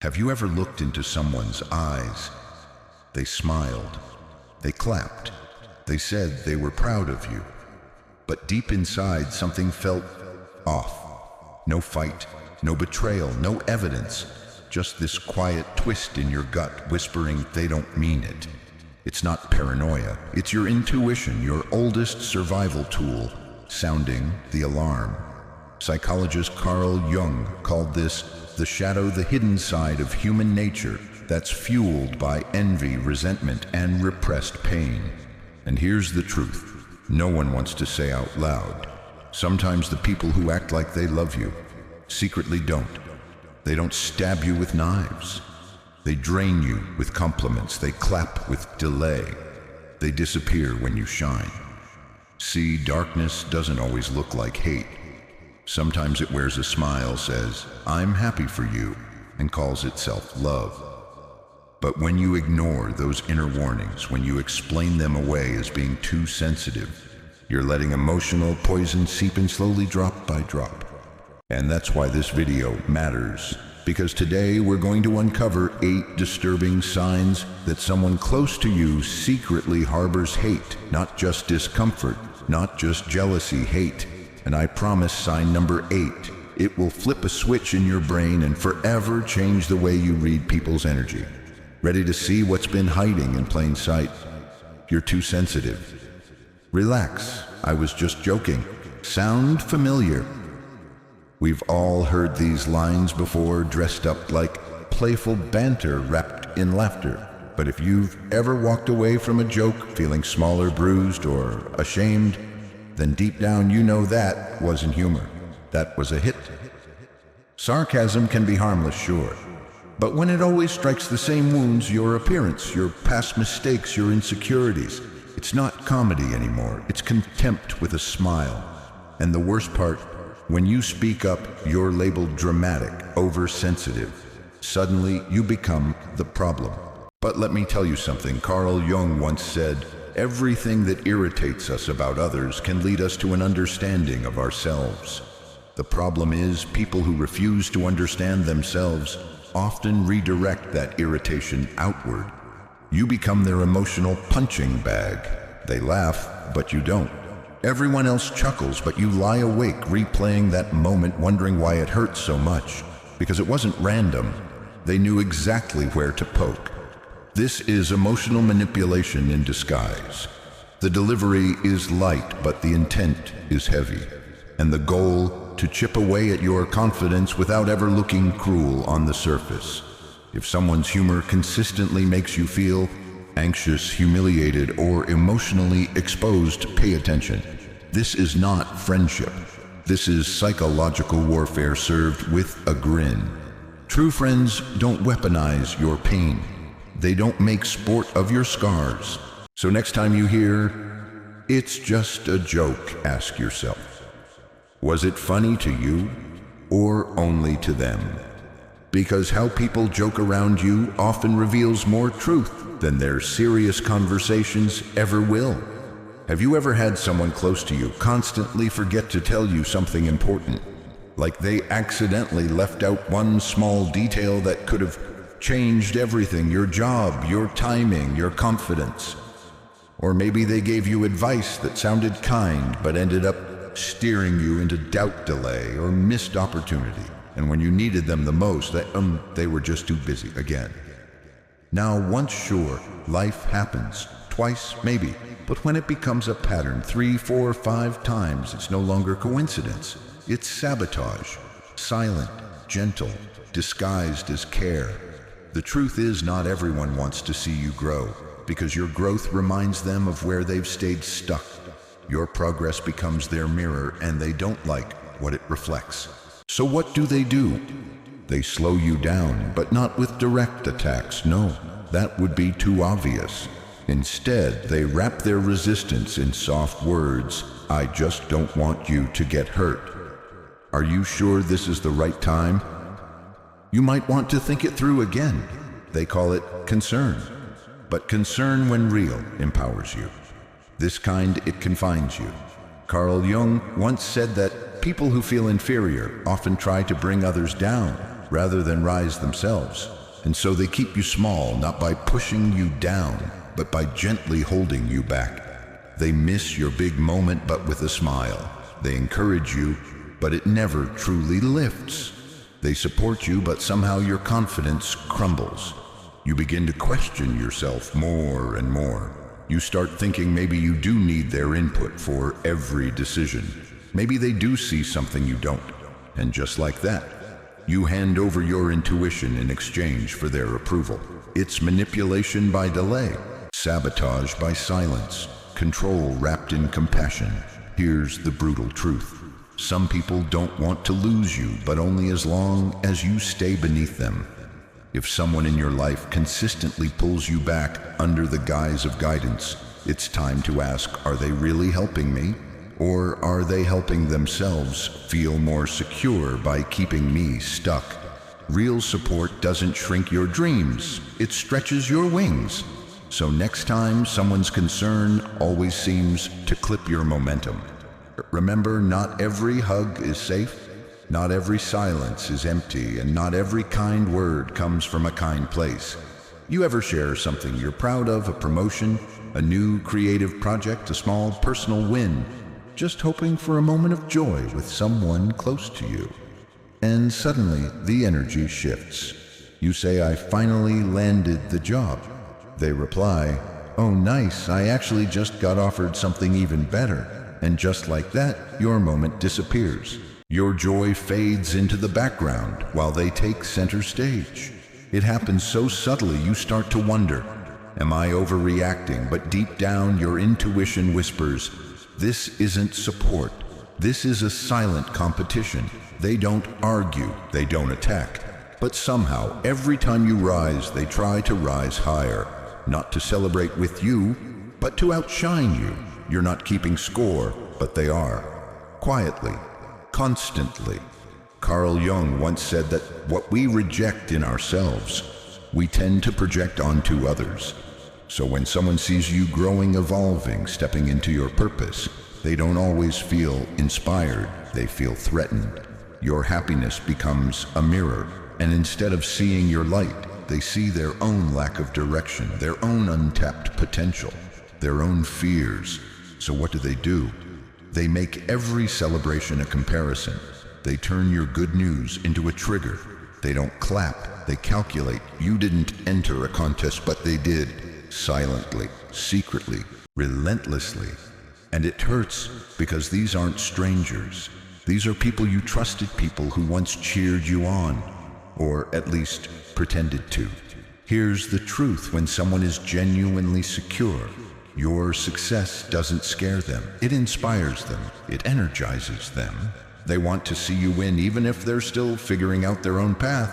Have you ever looked into someone's eyes? They smiled, they clapped, they said they were proud of you. But deep inside, something felt off. No fight, no betrayal, no evidence. Just this quiet twist in your gut whispering they don't mean it. It's not paranoia, it's your intuition, your oldest survival tool, sounding the alarm. Psychologist Carl Jung called this the shadow, the hidden side of human nature that's fueled by envy, resentment, and repressed pain. And here's the truth. No one wants to say out loud. Sometimes the people who act like they love you secretly don't. They don't stab you with knives. They drain you with compliments. They clap with delay. They disappear when you shine. See, darkness doesn't always look like hate. Sometimes it wears a smile, says, "I'm happy for you," and calls itself love. But when you ignore those inner warnings, when you explain them away as being too sensitive, you're letting emotional poison seep in slowly, drop by drop. And that's why this video matters, because today we're going to uncover 8 disturbing signs that someone close to you secretly harbors hate, not just discomfort, not just jealousy, hate. And I promise sign number 8, it will flip a switch in your brain and forever change the way you read people's energy. Ready to see what's been hiding in plain sight? You're too sensitive. Relax, I was just joking. Sound familiar? We've all heard these lines before, dressed up like playful banter wrapped in laughter. But if you've ever walked away from a joke feeling small or bruised or ashamed, then deep down you know that wasn't humor. That was a hit. Sarcasm can be harmless, sure. But when it always strikes the same wounds, your appearance, your past mistakes, your insecurities, it's not comedy anymore. It's contempt with a smile. And the worst part, when you speak up, you're labeled dramatic, oversensitive. Suddenly, you become the problem. But let me tell you something. Carl Jung once said, "Everything that irritates us about others can lead us to an understanding of ourselves." The problem is, people who refuse to understand themselves often redirect that irritation outward. You become their emotional punching bag. They laugh, but you don't. Everyone else chuckles, but you lie awake replaying that moment, wondering why it hurt so much. Because it wasn't random. They knew exactly where to poke. This is emotional manipulation in disguise. The delivery is light, but the intent is heavy. And the goal, to chip away at your confidence without ever looking cruel on the surface. If someone's humor consistently makes you feel anxious, humiliated, or emotionally exposed, pay attention. This is not friendship. This is psychological warfare served with a grin. True friends don't weaponize your pain. They don't make sport of your scars. So next time you hear, "It's just a joke," ask yourself, was it funny to you or only to them? Because how people joke around you often reveals more truth than their serious conversations ever will. Have you ever had someone close to you constantly forget to tell you something important? Like they accidentally left out one small detail that could have changed everything, your job, your timing, your confidence. Or maybe they gave you advice that sounded kind but ended up steering you into doubt, delay, or missed opportunity. And when you needed them the most, they were just too busy again. Now, once sure, life happens. Twice, maybe. But when it becomes a pattern, 3, 4, 5 times, it's no longer coincidence. It's sabotage. Silent, gentle, disguised as care. The truth is, not everyone wants to see you grow, because your growth reminds them of where they've stayed stuck. Your progress becomes their mirror, and they don't like what it reflects. So what do? They slow you down, but not with direct attacks. No, that would be too obvious. Instead, they wrap their resistance in soft words. "I just don't want you to get hurt." Are you sure this is the right time? You might want to think it through again. They call it concern. But concern, when real, empowers you. This kind, it confines you. Carl Jung once said that people who feel inferior often try to bring others down. rather than rise themselves. And so they keep you small, not by pushing you down, but by gently holding you back. They miss your big moment, but with a smile. They encourage you, but it never truly lifts. They support you, but somehow your confidence crumbles. You begin to question yourself more and more. You start thinking maybe you do need their input for every decision. Maybe they do see something you don't. And just like that, you hand over your intuition in exchange for their approval. It's manipulation by delay, sabotage by silence, control wrapped in compassion. Here's the brutal truth. Some people don't want to lose you, but only as long as you stay beneath them. If someone in your life consistently pulls you back under the guise of guidance, it's time to ask, are they really helping me? Or are they helping themselves feel more secure by keeping me stuck? Real support doesn't shrink your dreams, it stretches your wings. So next time someone's concern always seems to clip your momentum, remember, not every hug is safe. Not every silence is empty, and not every kind word comes from a kind place. You ever share something you're proud of, a promotion, a new creative project, a small personal win, just hoping for a moment of joy with someone close to you? And suddenly, the energy shifts. You say, I finally landed the job. They reply, oh nice, I actually just got offered something even better. And just like that, your moment disappears. Your joy fades into the background while they take center stage. It happens so subtly you start to wonder, am I overreacting? But deep down your intuition whispers, this isn't support. This is a silent competition. They don't argue, they don't attack. But somehow, every time you rise, they try to rise higher. Not to celebrate with you, but to outshine you. You're not keeping score, but they are. Quietly. Constantly. Carl Jung once said that what we reject in ourselves, we tend to project onto others. So when someone sees you growing, evolving, stepping into your purpose, they don't always feel inspired, they feel threatened. Your happiness becomes a mirror, and instead of seeing your light, they see their own lack of direction, their own untapped potential, their own fears. So what do? They make every celebration a comparison. They turn your good news into a trigger. They don't clap, they calculate. You didn't enter a contest, but they did. Silently, secretly, relentlessly. And it hurts because these aren't strangers. These are people you trusted, people who once cheered you on, or at least pretended to. Here's the truth: when someone is genuinely secure, your success doesn't scare them. It inspires them. It energizes them. They want to see you win even if they're still figuring out their own path.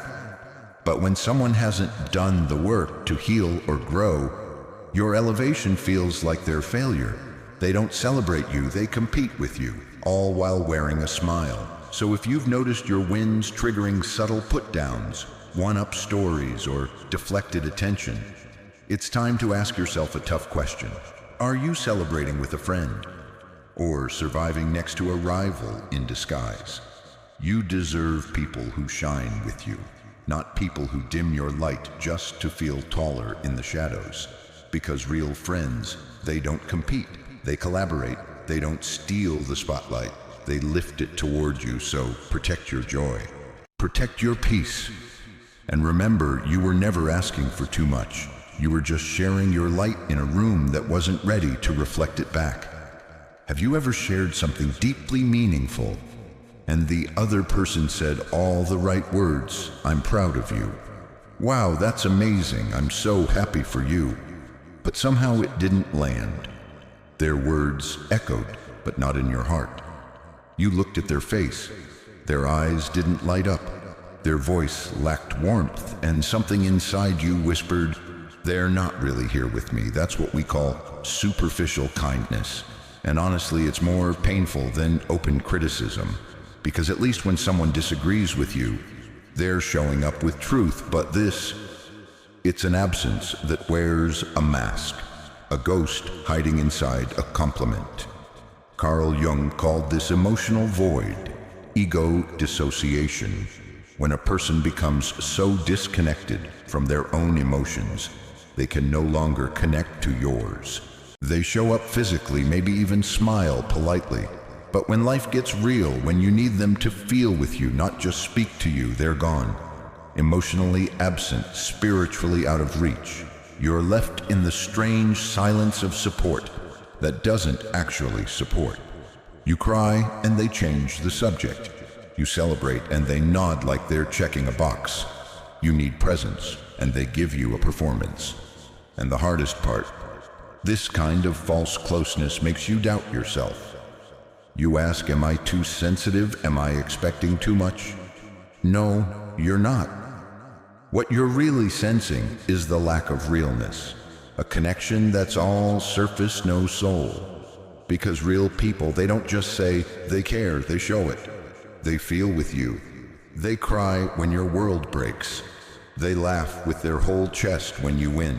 But when someone hasn't done the work to heal or grow, your elevation feels like their failure. They don't celebrate you, they compete with you, all while wearing a smile. So if you've noticed your wins triggering subtle put-downs, one-up stories, or deflected attention, it's time to ask yourself a tough question. Are you celebrating with a friend? Or surviving next to a rival in disguise? You deserve people who shine with you, not people who dim your light just to feel taller in the shadows. Because real friends, they don't compete, they collaborate, they don't steal the spotlight, they lift it toward you. So protect your joy, protect your peace. And remember, you were never asking for too much. You were just sharing your light in a room that wasn't ready to reflect it back. Have you ever shared something deeply meaningful, and the other person said all the right words? I'm proud of you. Wow, that's amazing. I'm so happy for you. But somehow it didn't land. Their words echoed, but not in your heart. You looked at their face. Their eyes didn't light up. Their voice lacked warmth, and something inside you whispered, they're not really here with me. That's what we call superficial kindness. And honestly, it's more painful than open criticism, because at least when someone disagrees with you, they're showing up with truth. But it's an absence that wears a mask, a ghost hiding inside a compliment. Carl Jung called this emotional void, ego dissociation. When a person becomes so disconnected from their own emotions, they can no longer connect to yours. They show up physically, maybe even smile politely. But when life gets real, when you need them to feel with you, not just speak to you, they're gone. Emotionally absent, spiritually out of reach. You're left in the strange silence of support that doesn't actually support. You cry and they change the subject. You celebrate and they nod like they're checking a box. You need presence and they give you a performance. And the hardest part, this kind of false closeness makes you doubt yourself. You ask, am I too sensitive? Am I expecting too much? No, you're not. What you're really sensing is the lack of realness, a connection that's all surface, no soul. Because real people, they don't just say they care, they show it. They feel with you. They cry when your world breaks. They laugh with their whole chest when you win.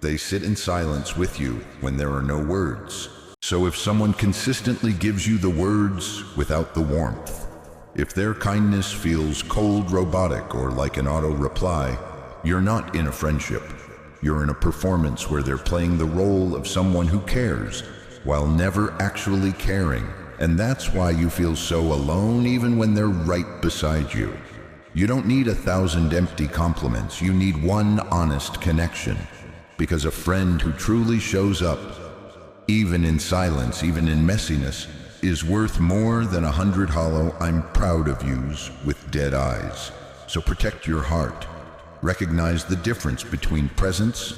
They sit in silence with you when there are no words. So if someone consistently gives you the words without the warmth, if their kindness feels cold, robotic, or like an auto reply, you're not in a friendship. You're in a performance where they're playing the role of someone who cares while never actually caring. And that's why you feel so alone even when they're right beside you. You don't need 1,000 empty compliments. You need one honest connection. Because a friend who truly shows up, even in silence, even in messiness, is worth more than 100 hollow "I'm proud of yous" with dead eyes. So protect your heart. Recognize the difference between presence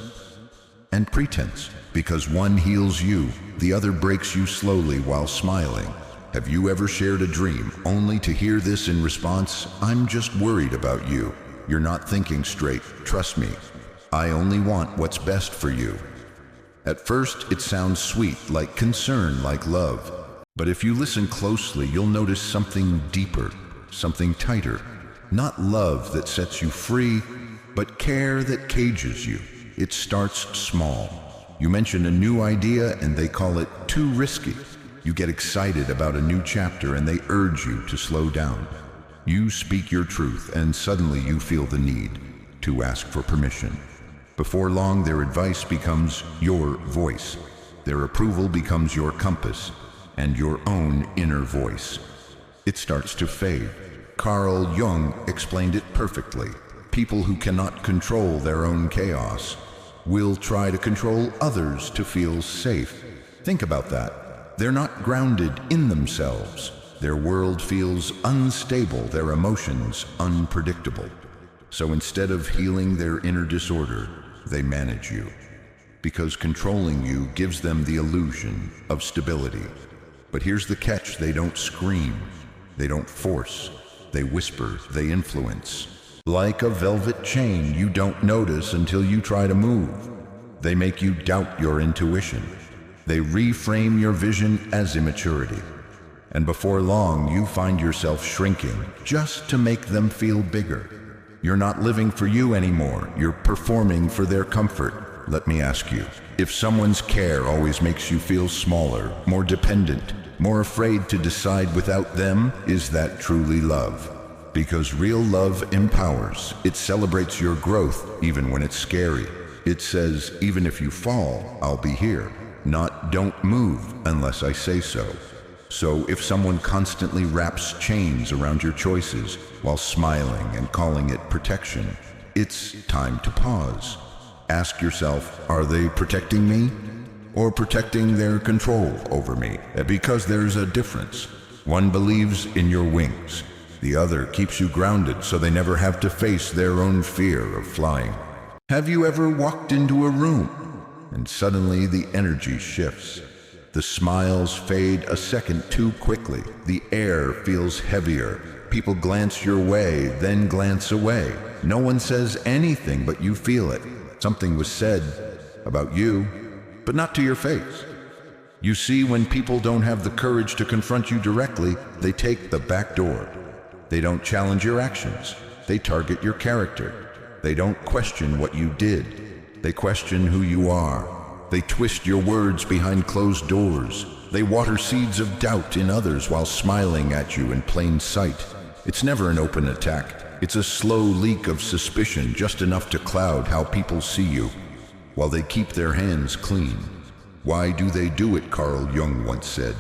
and pretense. Because one heals you, the other breaks you slowly while smiling. Have you ever shared a dream only to hear this in response? "I'm just worried about you. You're not thinking straight. Trust me. I only want what's best for you." At first, it sounds sweet, like concern, like love. But if you listen closely, you'll notice something deeper, something tighter. Not love that sets you free, but care that cages you. It starts small. You mention a new idea and they call it too risky. You get excited about a new chapter and they urge you to slow down. You speak your truth and suddenly you feel the need to ask for permission. Before long, their advice becomes your voice. Their approval becomes your compass and your own inner voice. It starts to fade. Carl Jung explained it perfectly. People who cannot control their own chaos will try to control others to feel safe. Think about that. They're not grounded in themselves. Their world feels unstable, their emotions unpredictable. So instead of healing their inner disorder, they manage you. Because controlling you gives them the illusion of stability. But here's the catch: they don't scream, they don't force, they whisper, they influence. Like a velvet chain you don't notice until you try to move. They make you doubt your intuition. They reframe your vision as immaturity. And before long, you find yourself shrinking just to make them feel bigger. You're not living for you anymore. You're performing for their comfort. Let me ask you, if someone's care always makes you feel smaller, more dependent, more afraid to decide without them, is that truly love? Because real love empowers. It celebrates your growth even when it's scary. It says, even if you fall, I'll be here. Not, don't move unless I say so. So if someone constantly wraps chains around your choices while smiling and calling it protection, it's time to pause. Ask yourself, are they protecting me or protecting their control over me? Because there's a difference. One believes in your wings. The other keeps you grounded so they never have to face their own fear of flying. Have you ever walked into a room and suddenly the energy shifts? The smiles fade a second too quickly. The air feels heavier. People glance your way, then glance away. No one says anything, but you feel it. Something was said about you, but not to your face. You see, when people don't have the courage to confront you directly, they take the back door. They don't challenge your actions. They target your character. They don't question what you did. They question who you are. They twist your words behind closed doors. They water seeds of doubt in others while smiling at you in plain sight. It's never an open attack. It's a slow leak of suspicion, just enough to cloud how people see you, while they keep their hands clean. Why do they do it? Carl Jung once said.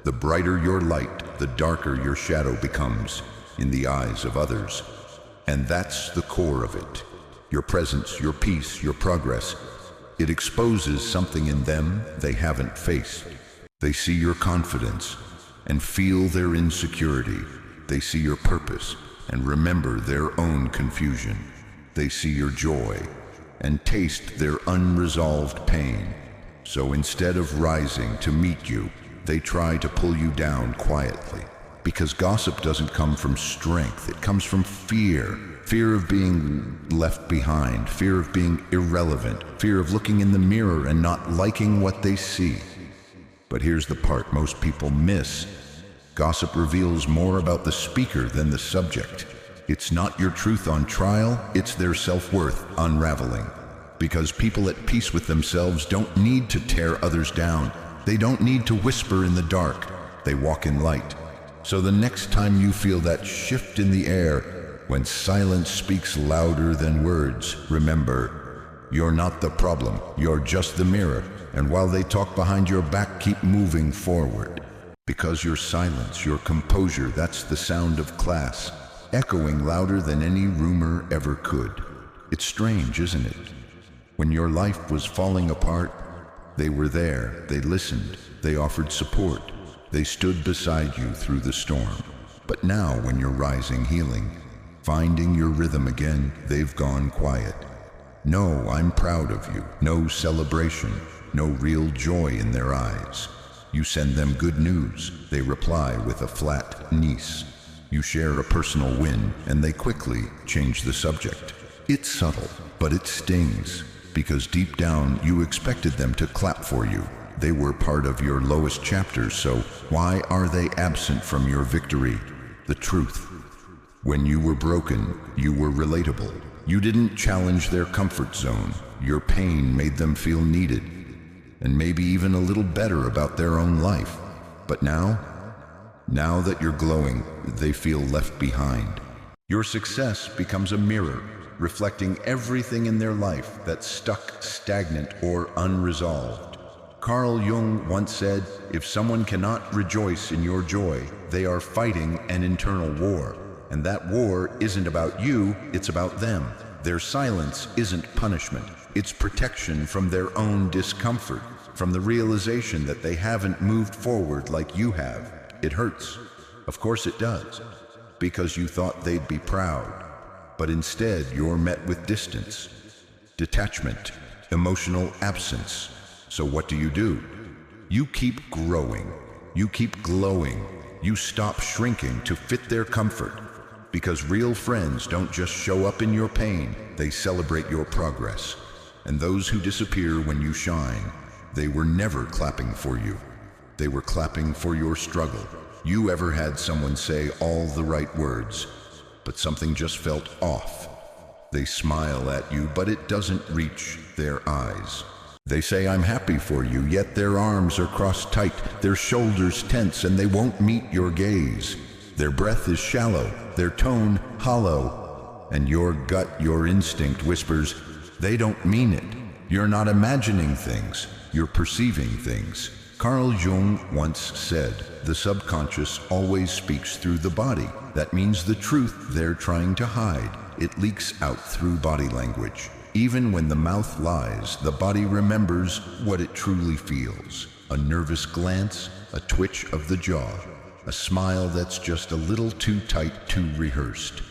The brighter your light, the darker your shadow becomes in the eyes of others. And that's the core of it. Your presence, your peace, your progress. It exposes something in them they haven't faced. They see your confidence and feel their insecurity. They see your purpose and remember their own confusion. They see your joy and taste their unresolved pain. So instead of rising to meet you, they try to pull you down quietly. Because gossip doesn't come from strength, it comes from fear. Fear of being left behind, fear of being irrelevant, fear of looking in the mirror and not liking what they see. But here's the part most people miss. Gossip reveals more about the speaker than the subject. It's not your truth on trial, it's their self-worth unraveling. Because people at peace with themselves don't need to tear others down. They don't need to whisper in the dark. They walk in light. So the next time you feel that shift in the air, when silence speaks louder than words, remember, you're not the problem, you're just the mirror. And while they talk behind your back, keep moving forward. Because your silence, your composure, that's the sound of class, echoing louder than any rumor ever could. It's strange, isn't it? When your life was falling apart, they were there, they listened, they offered support, they stood beside you through the storm. But now when you're rising, healing, finding your rhythm again, they've gone quiet. No, I'm proud of you. No celebration, no real joy in their eyes. You send them good news, they reply with a flat niece. You share a personal win, and they quickly change the subject. It's subtle, but it stings, because deep down you expected them to clap for you. They were part of your lowest chapters, so why are they absent from your victory? The truth. When you were broken, you were relatable. You didn't challenge their comfort zone. Your pain made them feel needed, and maybe even a little better about their own life. But now that you're glowing, they feel left behind. Your success becomes a mirror, reflecting everything in their life that's stuck, stagnant, or unresolved. Carl Jung once said, if someone cannot rejoice in your joy, they are fighting an internal war. And that war isn't about you, it's about them. Their silence isn't punishment, it's protection from their own discomfort, from the realization that they haven't moved forward like you have. It hurts. Of course it does, because you thought they'd be proud. But instead, you're met with distance, detachment, emotional absence. So what do? You keep growing, you keep glowing, you stop shrinking to fit their comfort. Because real friends don't just show up in your pain, they celebrate your progress. And those who disappear when you shine, they were never clapping for you. They were clapping for your struggle. You ever had someone say all the right words, but something just felt off? They smile at you, but it doesn't reach their eyes. They say, I'm happy for you, yet their arms are crossed tight, their shoulders tense, and they won't meet your gaze. Their breath is shallow, their tone hollow, and your gut, your instinct whispers, they don't mean it. You're not imagining things, you're perceiving things. Carl Jung once said, the subconscious always speaks through the body. That means the truth they're trying to hide, it leaks out through body language. Even when the mouth lies, the body remembers what it truly feels. A nervous glance, a twitch of the jaw, a smile that's just a little too tight, too rehearsed.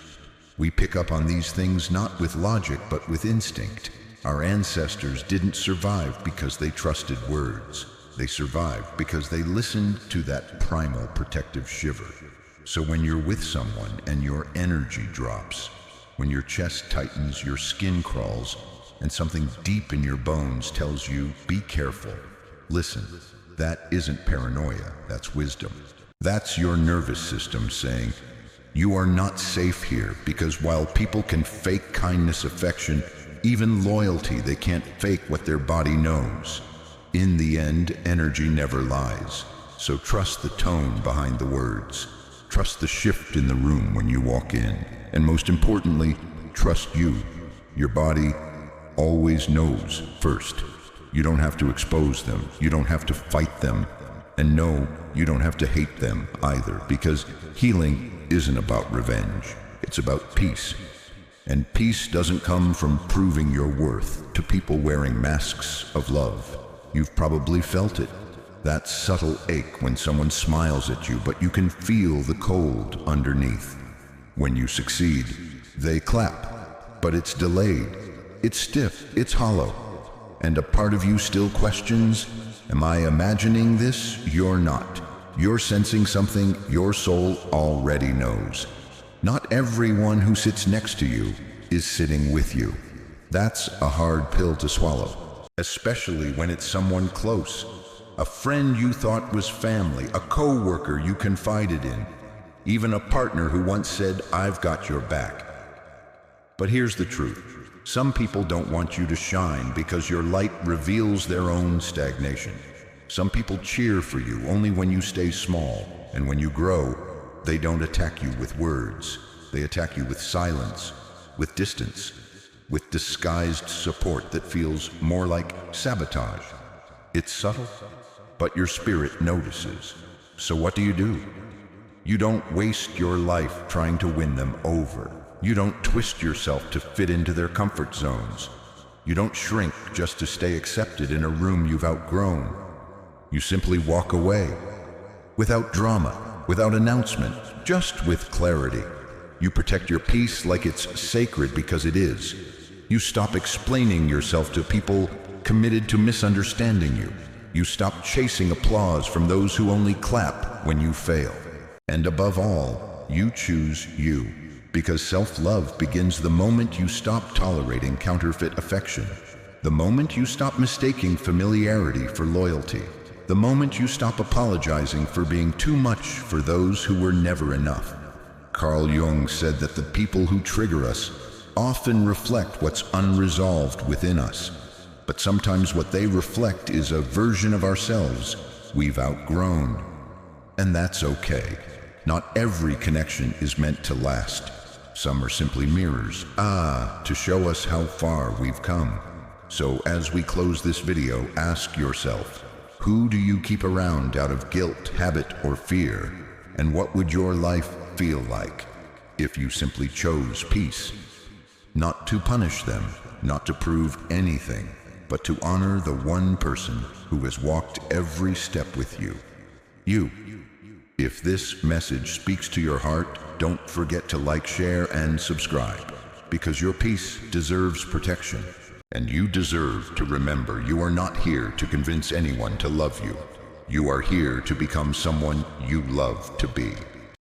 We pick up on these things not with logic, but with instinct. Our ancestors didn't survive because they trusted words. They survived because they listened to that primal protective shiver. So when you're with someone and your energy drops, when your chest tightens, your skin crawls, and something deep in your bones tells you, be careful, listen, that isn't paranoia, that's wisdom. That's your nervous system saying, you are not safe here, because while people can fake kindness, affection, even loyalty, they can't fake what their body knows. In the end, energy never lies, so trust the tone behind the words. Trust the shift in the room when you walk in. And most importantly, trust you. Your body always knows first. You don't have to expose them. You don't have to fight them. And no, you don't have to hate them either, because healing isn't about revenge. It's about peace. And peace doesn't come from proving your worth to people wearing masks of love. You've probably felt it. That subtle ache when someone smiles at you, but you can feel the cold underneath. When you succeed, they clap, but it's delayed. It's stiff, it's hollow. And a part of you still questions, am I imagining this? You're not. You're sensing something your soul already knows. Not everyone who sits next to you is sitting with you. That's a hard pill to swallow, especially when it's someone close. A friend you thought was family, a co-worker you confided in, even a partner who once said, I've got your back. But here's the truth. Some people don't want you to shine because your light reveals their own stagnation. Some people cheer for you only when you stay small, and when you grow, they don't attack you with words. They attack you with silence, with distance, with disguised support that feels more like sabotage. It's subtle, but your spirit notices. So what do? You don't waste your life trying to win them over. You don't twist yourself to fit into their comfort zones. You don't shrink just to stay accepted in a room you've outgrown. You simply walk away, without drama, without announcement, just with clarity. You protect your peace like it's sacred because it is. You stop explaining yourself to people committed to misunderstanding you. You stop chasing applause from those who only clap when you fail. And above all, you choose you. Because self-love begins the moment you stop tolerating counterfeit affection. The moment you stop mistaking familiarity for loyalty. The moment you stop apologizing for being too much for those who were never enough. Carl Jung said that the people who trigger us often reflect what's unresolved within us. But sometimes what they reflect is a version of ourselves we've outgrown. And that's okay. Not every connection is meant to last. Some are simply mirrors, to show us how far we've come. So as we close this video, ask yourself, who do you keep around out of guilt, habit, or fear? And what would your life feel like if you simply chose peace? Not to punish them, not to prove anything, but to honor the one person who has walked every step with you. You. If this message speaks to your heart, don't forget to like, share, and subscribe, because your peace deserves protection. And you deserve to remember you are not here to convince anyone to love you. You are here to become someone you love to be.